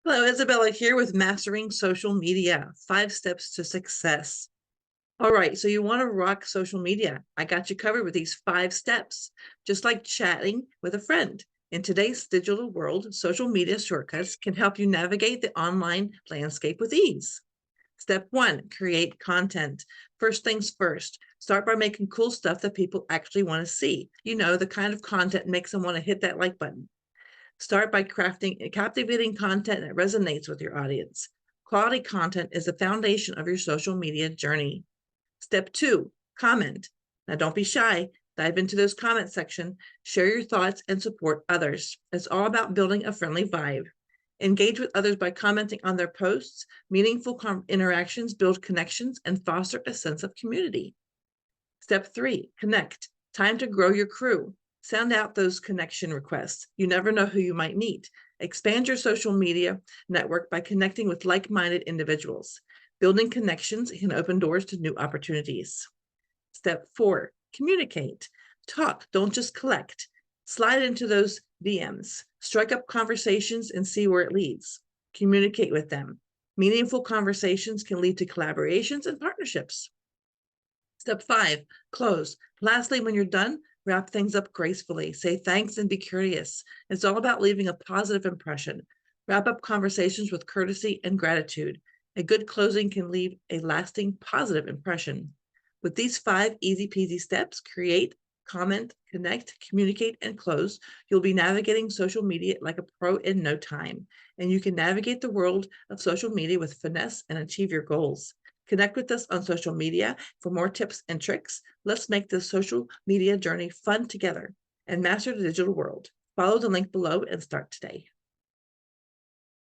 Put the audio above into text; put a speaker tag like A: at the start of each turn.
A: Hello, Isabella here with Mastering Social Media, 5 steps to success. All right, so you want to rock social media. I got you covered with these 5 steps, just like chatting with a friend. In today's digital world, social media shortcuts can help you navigate the online landscape with ease. Step 1, create content. First things first, start by making cool stuff that people actually want to see. You know, the kind of content makes them want to hit that like button. Start by crafting captivating content that resonates with your audience. Quality content is the foundation of your social media journey. Step 2, comment. Now, don't be shy. Dive into those comment section, share your thoughts, and support others. It's all about building a friendly vibe. Engage with others by commenting on their posts. Meaningful interactions build connections and foster a sense of community. Step 3, connect. Time to grow your crew. Send out those connection requests. You never know who you might meet. Expand your social media network by connecting with like-minded individuals. Building connections can open doors to new opportunities. Step 4, communicate. Talk, don't just collect. Slide into those DMs. Strike up conversations and see where it leads. Communicate with them. Meaningful conversations can lead to collaborations and partnerships. Step 5, close. Lastly, when you're done, wrap things up gracefully. Say thanks and be curious. It's all about leaving a positive impression. Wrap up conversations with courtesy and gratitude. A good closing can leave a lasting positive impression. With these 5 easy peasy steps, create, comment, connect, communicate, and close, you'll be navigating social media like a pro in no time. And you can navigate the world of social media with finesse and achieve your goals. Connect with us on social media for more tips and tricks. Let's make this social media journey fun together and master the digital world. Follow the link below and start today.